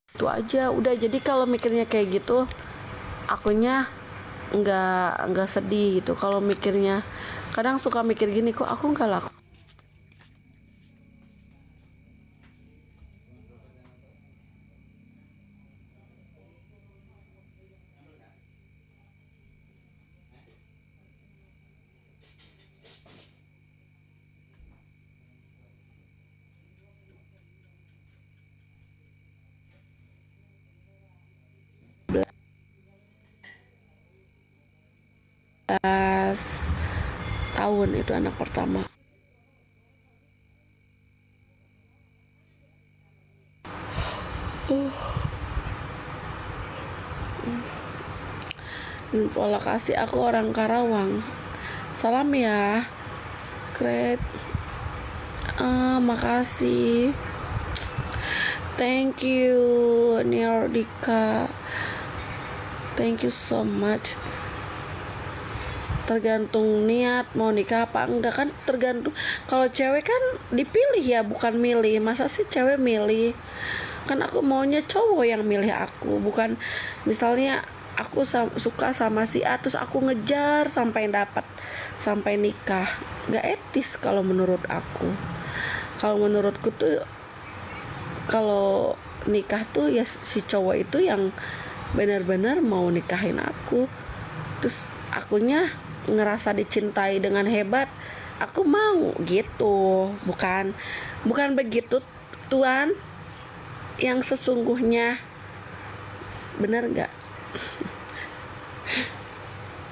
Itu aja udah. Jadi kalau mikirnya kayak gitu, akunya nggak sedih gitu. Kalau mikirnya, kadang suka mikir gini, kok aku nggak laku. Tahun itu anak pertama. Pola kasih, aku orang Karawang. Salam ya, Great. Makasih. Thank you, Niordika. Thank you so much. Tergantung niat mau nikah apa enggak kan, tergantung. Kalau cewek kan dipilih ya, bukan milih. Masa sih cewek milih? Kan aku maunya cowok yang milih aku, bukan misalnya aku suka sama si A terus aku ngejar sampai dapat, sampai nikah. Gak etis kalau menurut aku. Kalau menurutku tuh, kalau nikah tuh ya si cowok itu yang benar-benar mau nikahin aku, terus akunya ngerasa dicintai dengan hebat, aku mau gitu. Bukan begitu Tuhan yang sesungguhnya. Bener gak?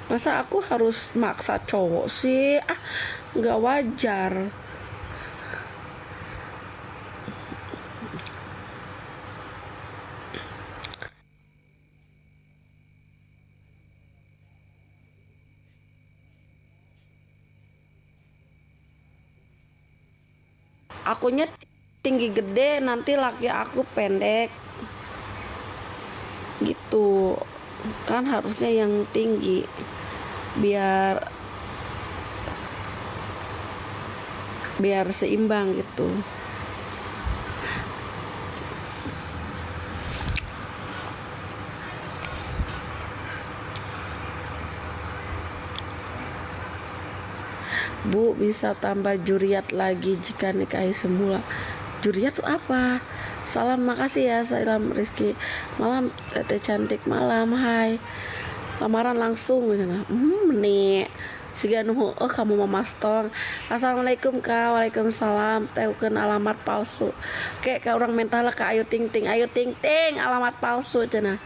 Masa aku harus maksa cowok sih? Gak wajar. Akunya tinggi gede, nanti laki aku pendek gitu kan, harusnya yang tinggi biar seimbang gitu. Bu, bisa tambah juriat lagi jika nikahi semula. Juriat tuh apa? Salam, makasih ya. Salam Rizky. Malam Tete cantik, malam. Hai. Lamaran langsung nih. Siga nuhu, kamu Mama Stong. Assalamualaikum Kak. Waalaikumsalam. Teukeun alamat palsu. Oke, ka orang mental ke Ayu Ting Ting. Ayu Ting Ting, alamat palsu cenah.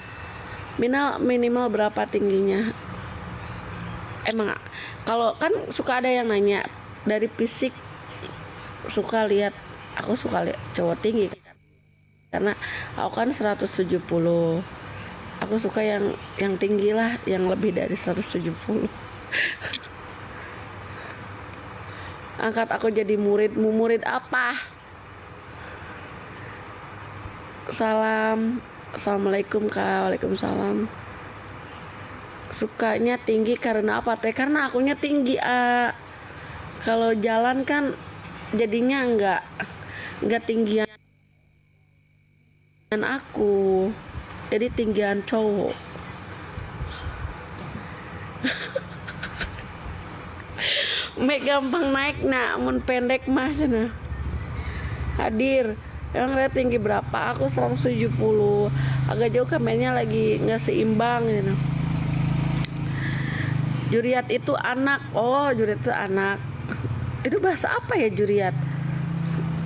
Minimal berapa tingginya? Emang kalau kan suka ada yang nanya dari fisik, aku suka lihat cowok tinggi karena aku kan 170. Aku suka yang tinggi lah, yang lebih dari 170. Angkat aku jadi muridmu. Murid apa? Salam. Assalamualaikum Kak. Waalaikumsalam. Sukanya tinggi karena apa teh? Karena akunya tinggi. Kalau jalan kan jadinya enggak tinggian aku, jadi tinggian cowok. Mek gampang naik mun pendek mah cenah. Hadir. Emang dia tinggi berapa? Aku 170. Agak jauh, kameranya lagi nggak seimbang gitu. Juriat itu anak. Oh, juriat itu anak. Itu bahasa apa ya juriat?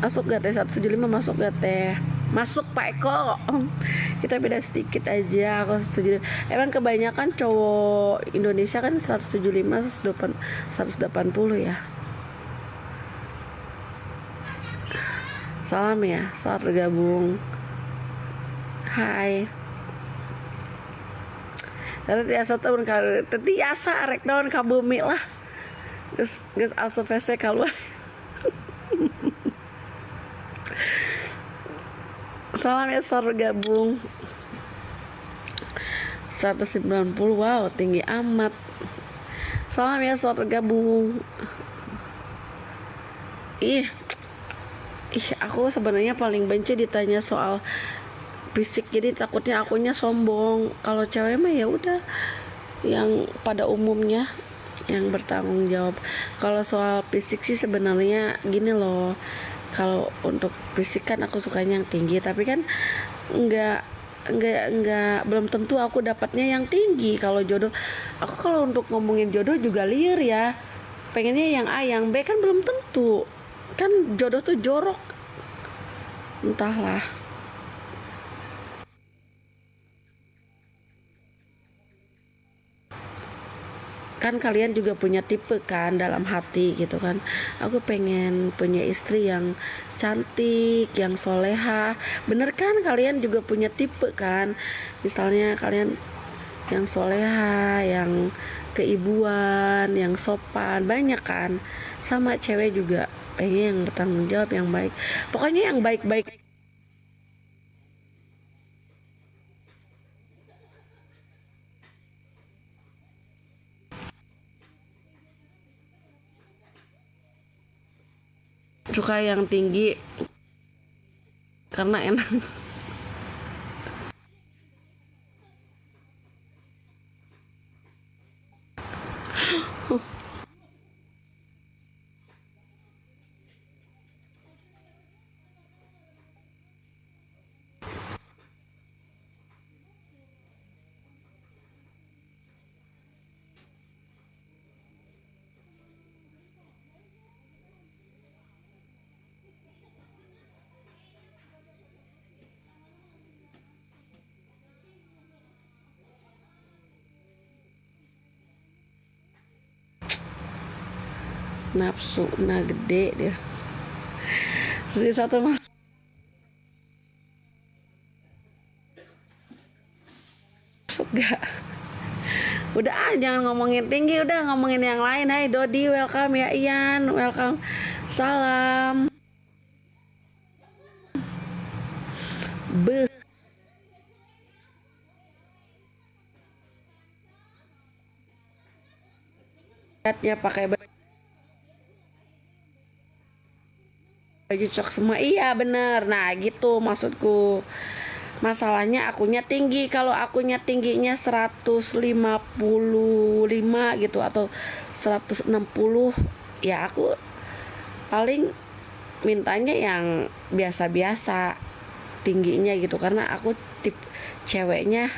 Masuk gak teh 175, masuk gak teh? Masuk Pak Eko. Kita beda sedikit aja. Aku 175. Emang kebanyakan cowok Indonesia kan 175, 180 ya. Salam ya, selamat bergabung. Hai. Tadi asa tahun kali, tadi asa arek daun ka bumi lah. Geus asovese keluar. Salam ya, selamat bergabung. 190, wow tinggi amat. Salam ya, selamat bergabung. Ih, aku sebenarnya paling benci ditanya soal fisik, jadi takutnya akunya sombong. Kalau cewek mah ya udah yang pada umumnya yang bertanggung jawab. Kalau soal fisik sih sebenarnya gini loh, kalau untuk fisik kan aku sukanya yang tinggi, tapi kan enggak enggak belum tentu aku dapatnya yang tinggi. Kalau jodoh, aku kalau untuk ngomongin jodoh juga liar ya, pengennya yang A yang B kan belum tentu, kan jodoh tuh jorok, entahlah. Kan kalian juga punya tipe kan dalam hati gitu kan. Aku pengen punya istri yang cantik, yang soleha. Bener kan, kalian juga punya tipe kan, misalnya kalian yang soleha, yang keibuan, yang sopan, banyak kan. Sama cewek juga pengen yang bertanggung jawab, yang baik, pokoknya yang baik-baik. Suka yang tinggi karena enak. Nafsu nah gede dia. Terus satu masuk gak. Udah jangan ngomongin tinggi, udah ngomongin yang lain. Hai Dodi, welcome ya. Ian, welcome. Salam. Be ya pakai baju cok semua, iya bener. Nah gitu maksudku, masalahnya akunya tinggi. Kalau akunya tingginya 155 gitu atau 160, ya aku paling mintanya yang biasa-biasa tingginya gitu, karena aku tip ceweknya.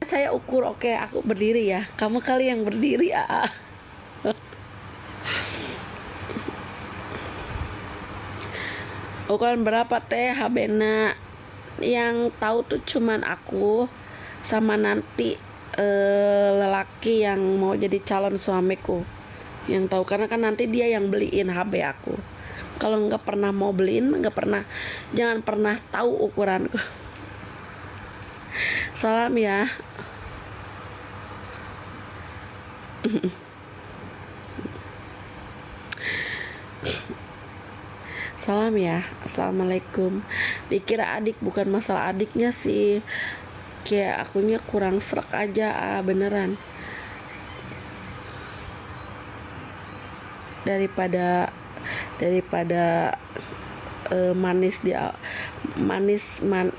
Saya ukur, oke aku berdiri ya, kamu kali yang berdiri ah. Ukuran berapa teh Habena? Yang tahu tuh cuman aku sama nanti lelaki yang mau jadi calon suamiku yang tahu, karena kan nanti dia yang beliin HB aku. Kalau nggak pernah mau beliin, nggak pernah, jangan pernah tahu ukuranku. Salam ya. Salam ya, assalamualaikum. Dikira adik, bukan masalah adiknya sih, kayak akunya kurang serak aja beneran. Daripada manis dia,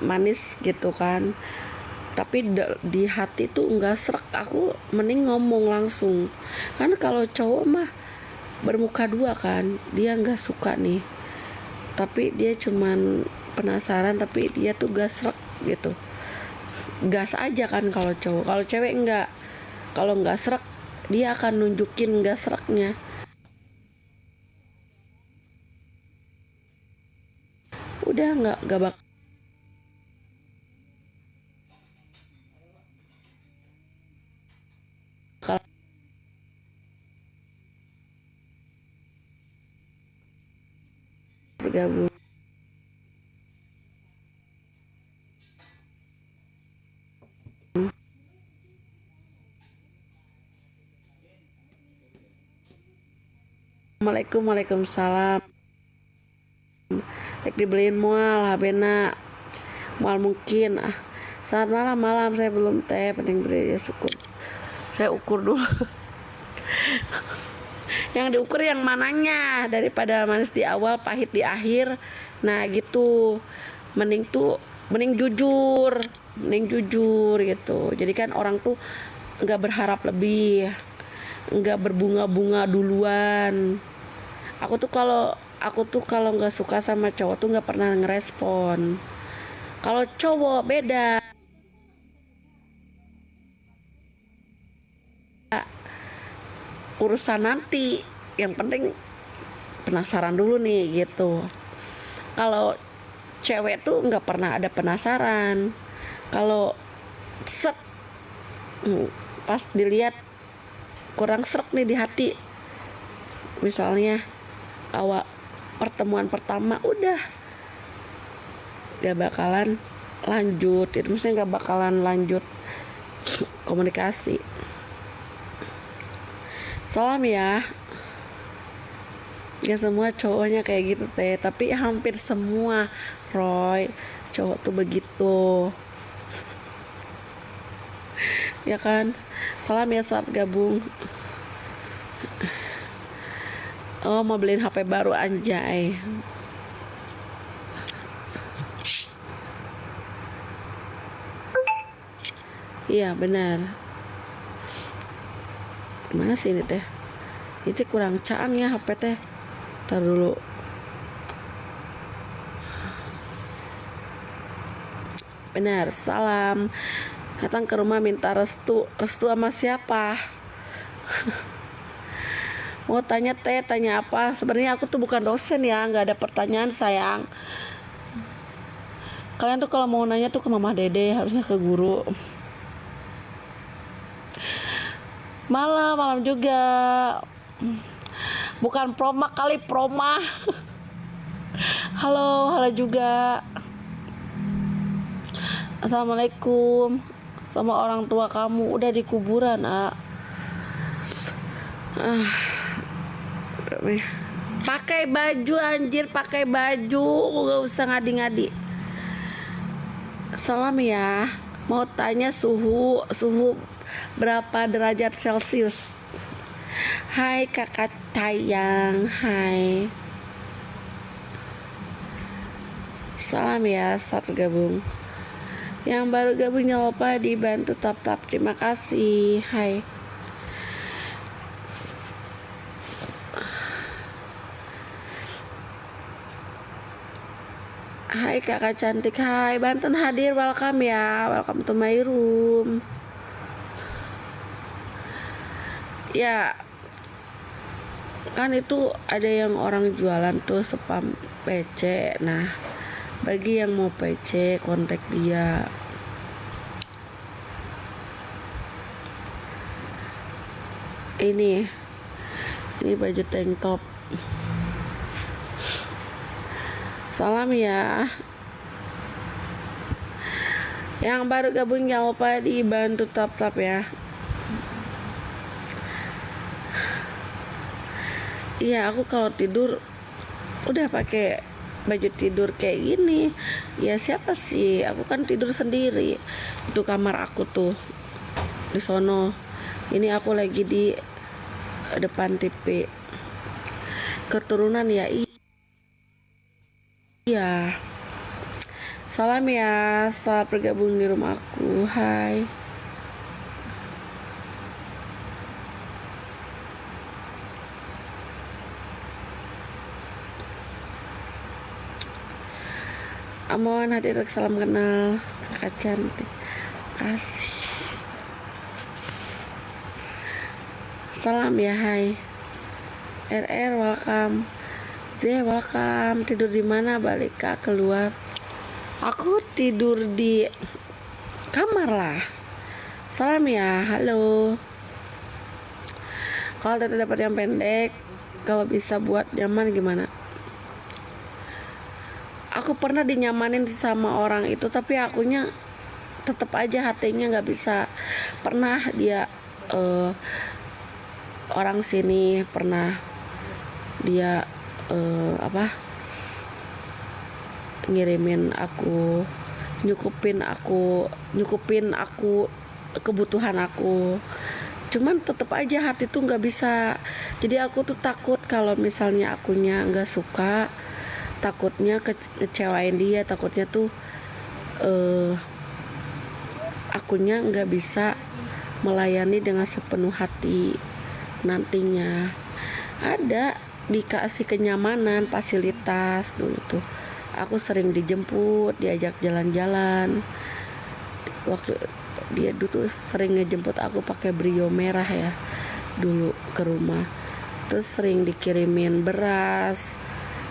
manis gitu kan, tapi di hati tuh nggak serak. Aku mending ngomong langsung kan. Kalau cowok mah bermuka dua kan, dia nggak suka nih, tapi dia cuman penasaran, tapi dia tuh gak serak gitu, gas aja kan. Kalau cowok, kalau cewek enggak, kalau nggak serak dia akan nunjukin nggak seraknya. Udah nggak bakal bergabung. Waalaikumsalam. Rek dibeliin mual habena mual mungkin saat malam saya belum teh penting beli ya syukur. Saya ukur dulu. Yang diukur yang mananya, daripada manis di awal pahit di akhir. Nah gitu, mending jujur gitu. Jadi kan orang tuh nggak berharap lebih, nggak berbunga-bunga duluan. Aku tuh kalau nggak suka sama cowok tuh nggak pernah ngerespon. Kalau cowok beda, urusan nanti. Yang penting penasaran dulu nih gitu. Kalau cewek tuh nggak pernah ada penasaran. Kalau set pas dilihat kurang srek nih di hati, misalnya awal pertemuan pertama udah gak bakalan lanjut, itu maksudnya gak bakalan lanjut komunikasi. Salam ya. Gak semua cowoknya kayak gitu teh, tapi hampir semua Roy cowok tuh begitu. Ya kan. Salam ya saat gabung. Oh mau beliin HP baru anjay. Iya benar. Gimana sih ini teh? Ini kurang caan ya HP teh. Ntar dulu. Benar, salam. Datang ke rumah minta restu. Restu sama siapa? Mau tanya teh, tanya apa? Sebenarnya aku tuh bukan dosen ya, nggak ada pertanyaan sayang. Kalian tuh kalau mau nanya tuh ke Mama Dede, harusnya ke guru. Malam juga. Bukan proma kali, proma. Halo juga. Assalamualaikum. Sama orang tua kamu udah di kuburan, pakai baju anjir, pakai baju, gak usah ngadi-ngadi. Salam ya. Mau tanya suhu berapa derajat Celcius? Hai kakak sayang, hai. Salam ya, saat gabung. Yang baru gabung jangan lupa dibantu tap-tap. Terima kasih. Hai. Hai kakak cantik. Hai, Banten hadir, welcome ya. Welcome to my room. Ya kan itu ada yang orang jualan tuh spam PC. Nah bagi yang mau PC kontak dia. Ini baju tank top. Salam ya. Yang baru gabung jangan lupa dibantu tap-tap ya. Iya, aku kalau tidur udah pakai baju tidur kayak gini. Ya siapa sih? Aku kan tidur sendiri. Itu kamar aku tuh di sono. Ini aku lagi di depan TV. Keturunan ya. Iya. Salam ya, selamat bergabung di rumah aku. Hai. Amon hadir, salam kenal kakak cantik. Kasih. Salam ya, hai. RR welcome. Welcome. Tidur di mana? Balik keluar. Aku tidur di kamar lah. Salam ya, halo. Kalau tidak dapat yang pendek, kalau bisa buat nyaman gimana? Aku pernah dinyamanin sama orang itu, tapi akunya tetap aja hatinya nggak bisa. Pernah dia orang sini pernah dia apa, ngirimin aku, nyukupin aku kebutuhan aku. Cuman tetap aja hati tuh nggak bisa. Jadi aku tuh takut kalau misalnya akunya nggak suka, takutnya kecewain dia, takutnya tuh akunya nggak bisa melayani dengan sepenuh hati nantinya. Ada dikasih kenyamanan, fasilitas dulu tuh. Aku sering dijemput, diajak jalan-jalan. Waktu dia dulu sering ngejemput aku pakai Brio merah ya dulu ke rumah. Terus sering dikirimin beras,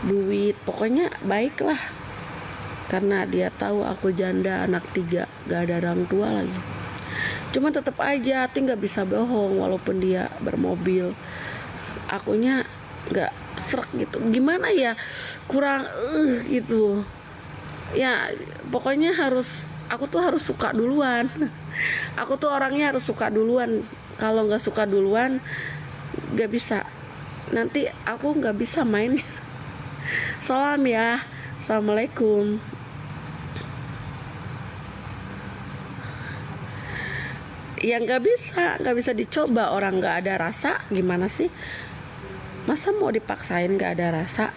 duit, pokoknya baik lah. Karena dia tahu aku janda, anak 3, gak ada orang tua lagi. Cuma tetap aja hati nggak bisa bohong, walaupun dia bermobil, akunya nggak serak gitu. Gimana ya, kurang gitu. Ya pokoknya aku tuh harus suka duluan. Aku tuh orangnya harus suka duluan. Kalau nggak suka duluan, nggak bisa. Nanti aku nggak bisa main. Salam ya, assalamualaikum. Ya nggak bisa dicoba, orang nggak ada rasa, gimana sih? Masa mau dipaksain nggak ada rasa?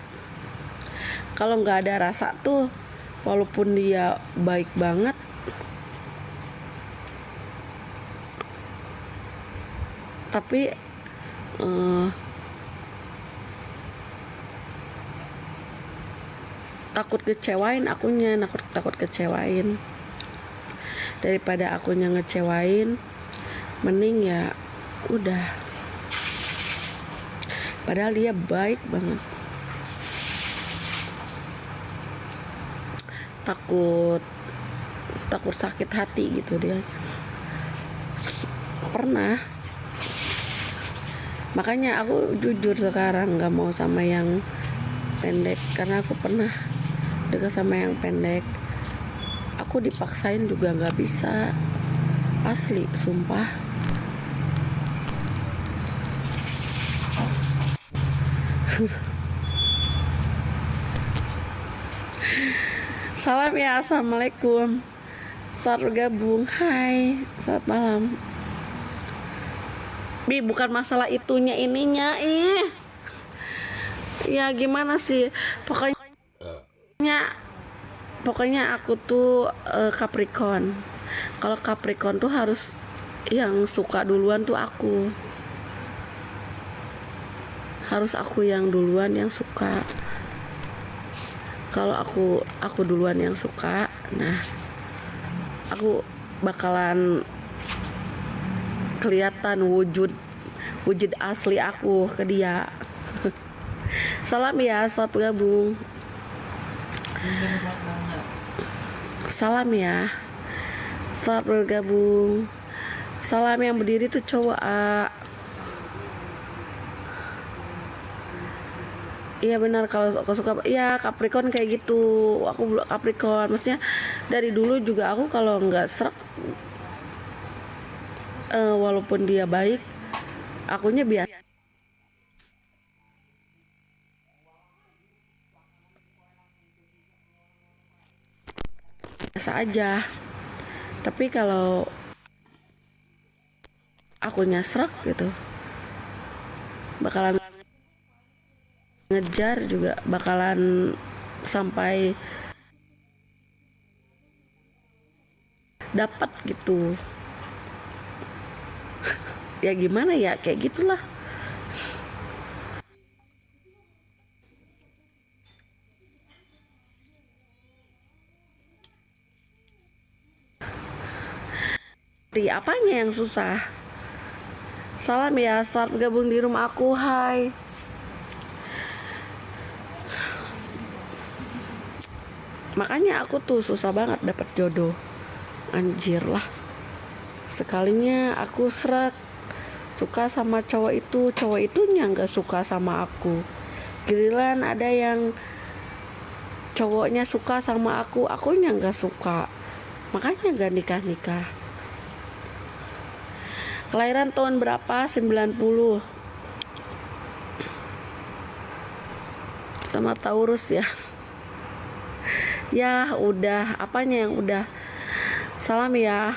Kalau nggak ada rasa tuh, walaupun dia baik banget, tapi takut kecewain akunya, takut kecewain. Daripada akunya ngecewain, mending ya udah. Padahal dia baik banget. Takut sakit hati gitu dia. Pernah. Makanya aku jujur sekarang nggak mau sama yang pendek, karena aku pernah dekat sama yang pendek. Aku dipaksain juga nggak bisa, asli, sumpah. Salam ya, assalamualaikum. Selamat bergabung, hai, selamat malam. Bi, bukan masalah itunya, ininya, ya gimana sih, pokoknya aku tuh Capricorn. Kalau Capricorn tuh harus yang suka duluan tuh aku. Harus aku yang duluan yang suka. Kalau aku duluan yang suka, nah aku bakalan kelihatan wujud asli aku ke dia. Salam ya, selamat bergabung. Salam ya, selamat bergabung. Salam yang berdiri tuh cowok. Iya benar, kalau aku suka ya Capricorn kayak gitu. Aku Capricorn, maksudnya dari dulu juga aku kalau nggak serak, walaupun dia baik, akunya biasa aja. Tapi kalau akunya serak gitu, bakalan ngejar juga, bakalan sampai dapat gitu. Ya gimana ya, kayak gitulah. Di apanya yang susah? Salam ya, selamat gabung di rumah aku, hai. Makanya aku tuh susah banget dapat jodoh. Anjir lah. Sekalinya aku seret suka sama cowok itunya nggak suka sama aku. Giliran ada yang cowoknya suka sama akunya nggak suka. Makanya nggak nikah. Kelahiran tahun berapa? 90. sama Taurus ya. Ya udah, apanya yang udah. Salam ya,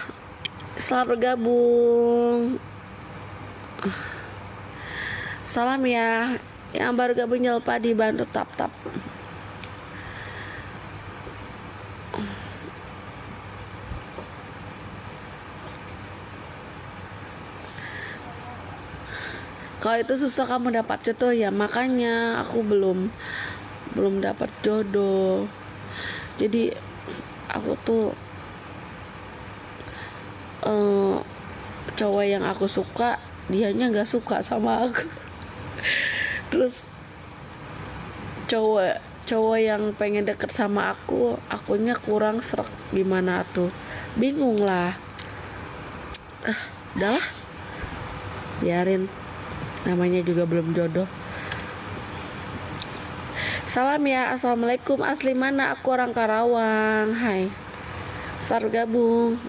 selamat bergabung. Salam ya, yang baru gabung jangan lupa dibantu tap-tap. Kalau itu susah kamu dapat jodoh ya, makanya aku belum dapat jodoh. Jadi aku tuh cowok yang aku suka, dianya nggak suka sama aku. Terus cowok yang pengen deket sama aku, akunya kurang serak, gimana tuh? Bingung lah. Udahlah, biarin. Namanya juga belum jodoh. Salam ya, assalamualaikum. Asli mana? Aku orang Karawang. Hai, sar gabung.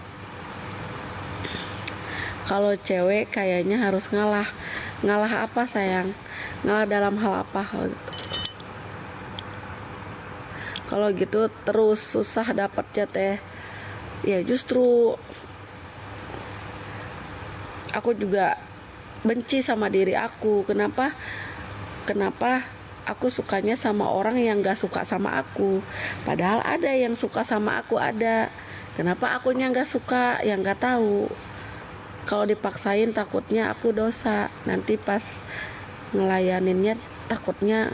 Kalau cewek kayaknya harus ngalah. Ngalah apa sayang? Ngalah dalam hal apa? Kalau gitu terus susah dapatnya teh. Ya justru aku juga benci sama diri aku. Kenapa aku sukanya sama orang yang gak suka sama aku, padahal ada yang suka sama aku, ada. Kenapa akunya gak suka? Yang gak tahu. Kalau dipaksain takutnya aku dosa, nanti pas ngelayaninnya takutnya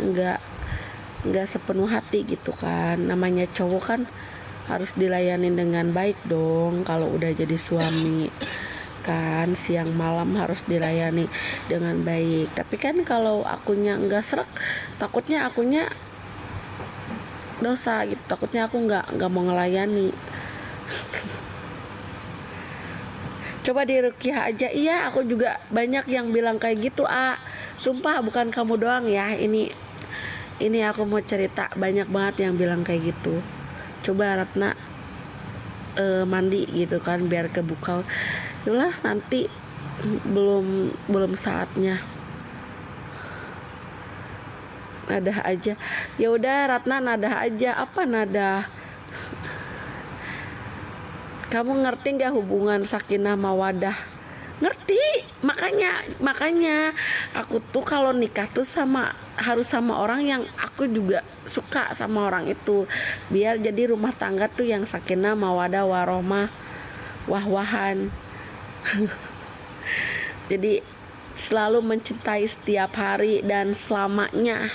nggak sepenuh hati gitu kan. Namanya cowok kan harus dilayanin dengan baik dong. Kalau udah jadi suami kan siang malam harus dilayani dengan baik. Tapi kan kalau akunya nggak serak, takutnya akunya dosa gitu, takutnya aku nggak mau ngelayani. Coba di Rukiah aja. Iya, aku juga banyak yang bilang kayak gitu. Sumpah bukan kamu doang ya. Ini aku mau cerita, banyak banget yang bilang kayak gitu. Coba Ratna mandi gitu kan biar kebuka. Itulah nanti belum saatnya. Nada aja. Ya udah Ratna, nada aja. Apa nada? Kamu ngerti nggak hubungan sakinah mawadah? Ngerti. Makanya aku tuh kalau nikah tuh harus sama orang yang aku juga suka sama orang itu, biar jadi rumah tangga tuh yang sakinah mawadah warohmah wah-wahan. Jadi selalu mencintai setiap hari dan selamanya.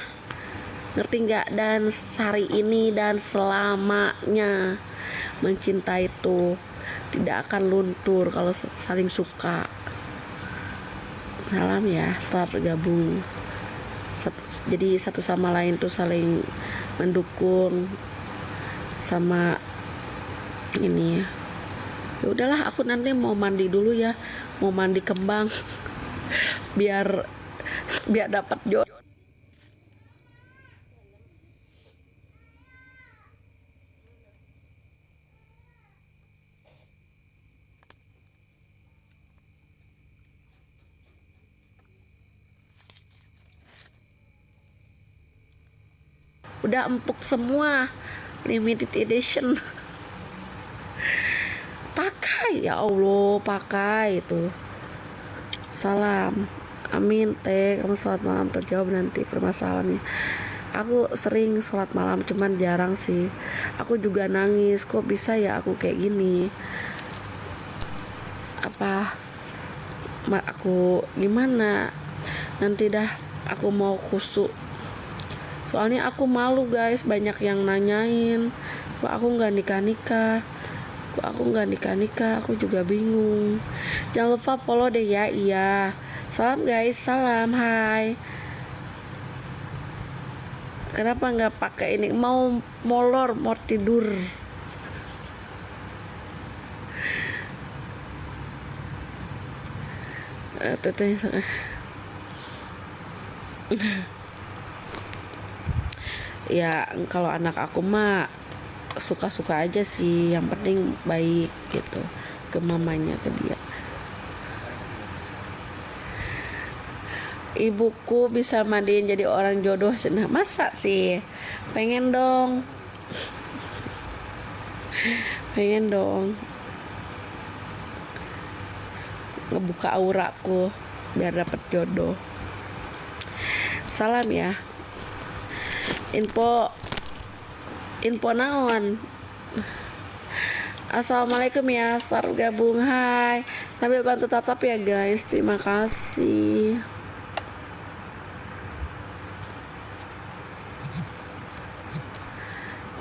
Ngerti nggak? Dan hari ini dan selamanya. Mencintai itu tidak akan luntur kalau saling suka. Salam ya, selamat bergabung. Jadi satu sama lain tuh saling mendukung sama ini ya. Ya udahlah, aku nanti mau mandi dulu ya, mau mandi kembang biar dapat jodoh. Udah empuk semua, limited edition. Pakai ya Allah, pakai itu. Salam. Amin teh, kamu sholat malam terjawab nanti permasalahannya. Aku sering sholat malam, cuman jarang sih. Aku juga nangis, kok bisa ya aku kayak gini? Aku gimana? Nanti dah aku mau khusuk. Soalnya aku malu guys, banyak yang nanyain kok aku nggak nikah, aku juga bingung. Jangan lupa follow deh ya. Iya, salam guys, salam, hai. Kenapa nggak pakai ini? Mau molor, mau tidur. Ya kalau anak aku mah suka-suka aja sih, yang penting baik gitu ke mamanya, ke dia. ibuku bisa mandiin jadi orang jodoh cenah. Masa sih? Pengen dong. Pengen dong ngebuka auraku biar dapet jodoh. Salam ya. Info naon. Assalamualaikum ya, selamat gabung. Hai, sambil bantu tap ya guys, terima kasih.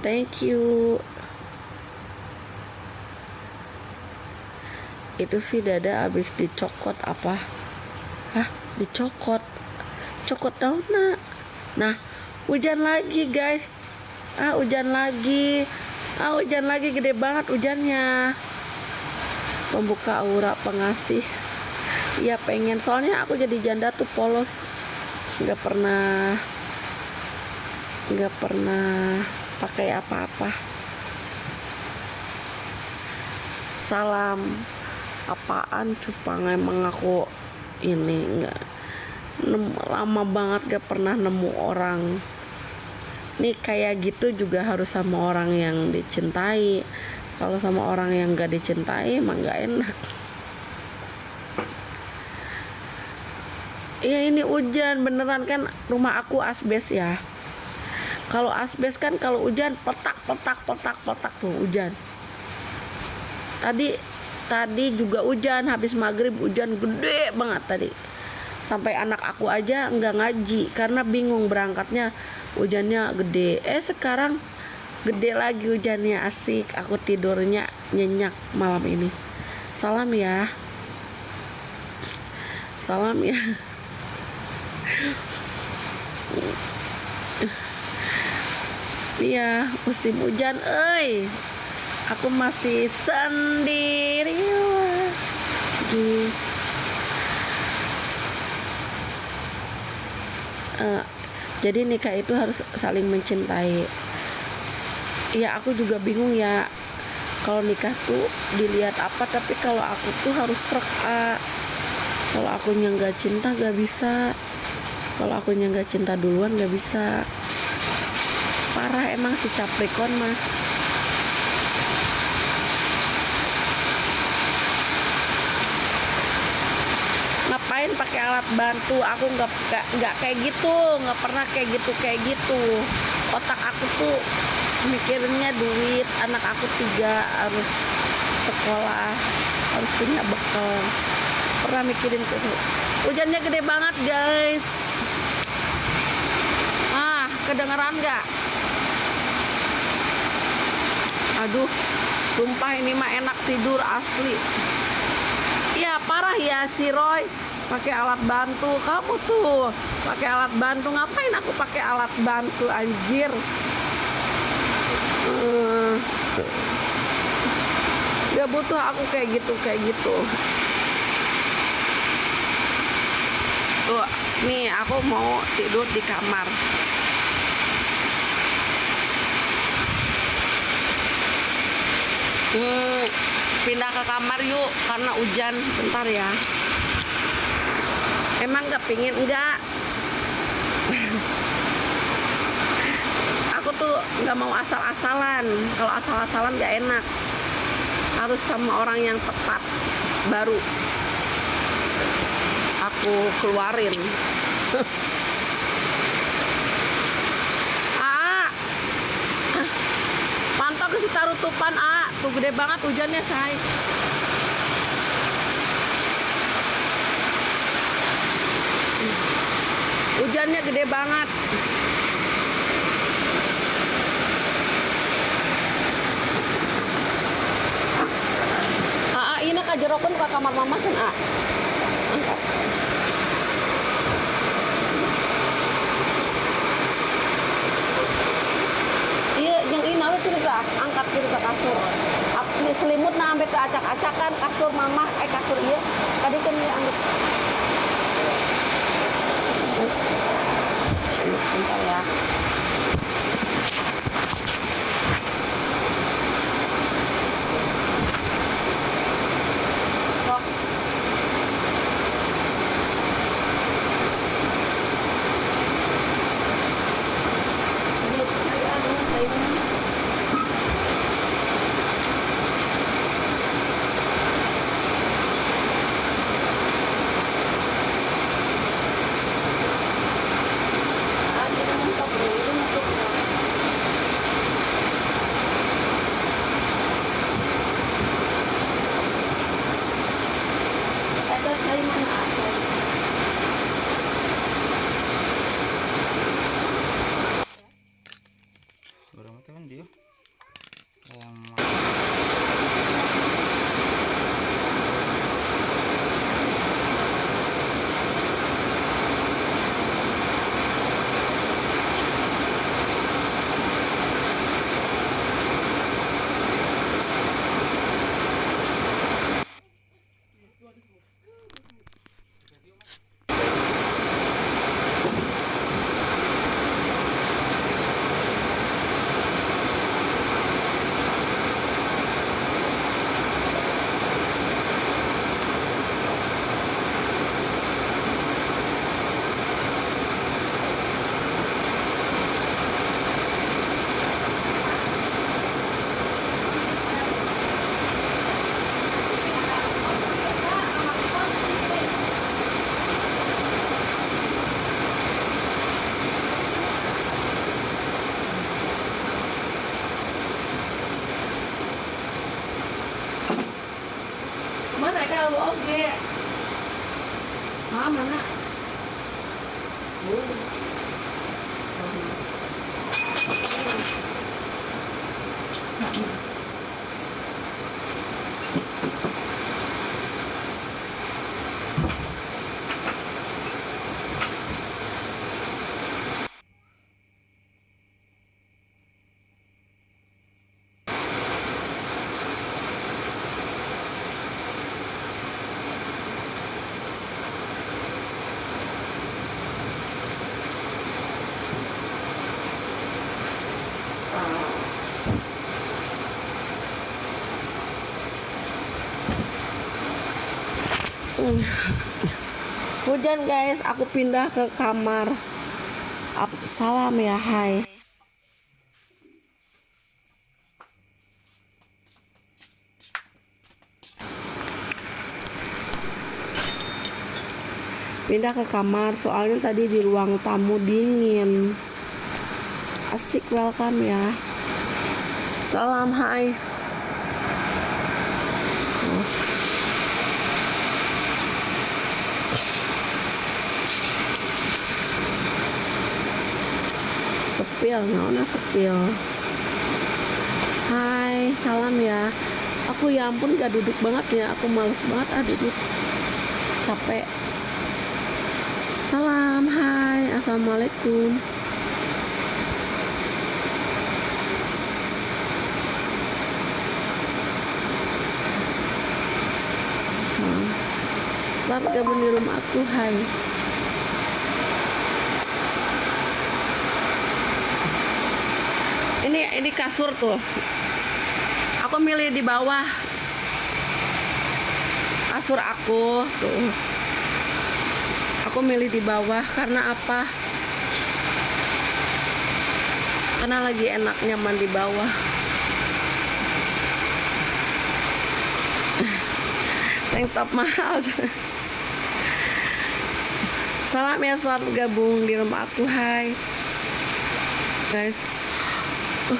Thank you. Itu sih Dada abis dicokot apa? Hah? Dicokot? Cokot daun nak? Nah, hujan lagi guys. Hujan lagi. Hujan lagi, gede banget hujannya. Membuka aura pengasih. Ya pengen, soalnya aku jadi janda tuh polos. Gak pernah pakai apa-apa. Salam. Apaan cupang, emang aku ini nggak lama banget gak pernah nemu orang nih kayak gitu. Juga harus sama orang yang dicintai. Kalau sama orang yang gak dicintai emang gak enak. Iya ini hujan beneran kan, rumah aku asbes ya. Kalau asbes kan kalau hujan petak tuh hujan. Tadi juga hujan, habis maghrib hujan gede banget tadi. Sampai anak aku aja nggak ngaji karena bingung berangkatnya, hujannya gede. Sekarang gede lagi hujannya, asik. Aku tidurnya nyenyak malam ini. Salam ya. Salam ya. Iya, musim hujan, aku masih sendiri lagi. Jadi nikah itu harus saling mencintai. Ya aku juga bingung ya, kalau nikah tuh dilihat apa, tapi kalau aku tuh harus srek. Kalau akunya nggak cinta nggak bisa. Kalau akunya nggak cinta duluan nggak bisa. Parah emang si Capricorn mah. Ngapain pakai alat bantu? Aku nggak kayak gitu, nggak pernah kayak gitu. Otak aku tuh mikirnya duit, anak aku 3 harus sekolah, harus punya bekal. Pernah mikirin ke situ. Hujannya gede banget guys. Kedengeran nggak? Aduh, sumpah ini mah enak tidur asli. Ya parah ya si Roy pakai alat bantu. Kamu tuh pakai alat bantu, ngapain aku pakai alat bantu anjir? Gak butuh aku kayak gitu. Tuh, nih aku mau tidur di kamar. Pindah ke kamar yuk karena hujan. Bentar ya. Emang gak pingin? Enggak. Aku tuh gak mau asal-asalan. Kalau asal-asalan gak enak. Harus sama orang yang tepat baru aku keluarin. Pantau ke si tarutupan tuh gede banget hujannya say. Hujannya gede banget. Ini kajerokun ke kamar mama kan angkat. Iya yang ini nawe tuh angkat kiri ke kasur. Selimut nah sampai ke acak-acakan kasur mama kasur iya tadi kan dia angkat. Bentar ya. oke. Ah, mana? Oh. Hujan guys, aku pindah ke kamar. Salam ya, hai. Pindah ke kamar soalnya tadi di ruang tamu dingin. Asik, welcome ya. Salam, hai. Sepil, naona sepil. Hai, salam ya. Aku ya ampun gak duduk banget ya. Aku males banget duduk. Capek. Salam, hai. Assalamualaikum. Salam. Selamat gabung di rumah aku, hai. Ini kasur tuh. Aku milih di bawah. Kasur aku tuh. Aku milih di bawah karena apa? Karena lagi enak nyaman di bawah. Tank top mahal. Salam ya, selamat gabung di rumah aku, hai. Guys.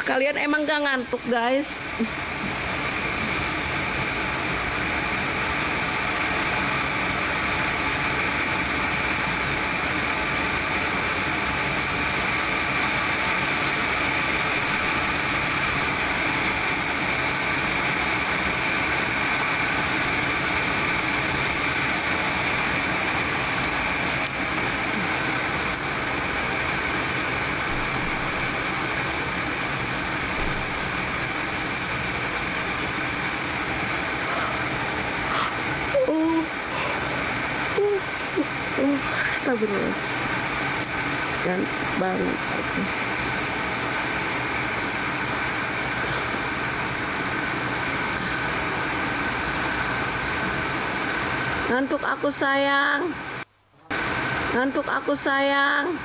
Kalian emang gak ngantuk guys? Astagfirullah. Dan banget aku. Ngantuk aku sayang. Ngantuk aku sayang.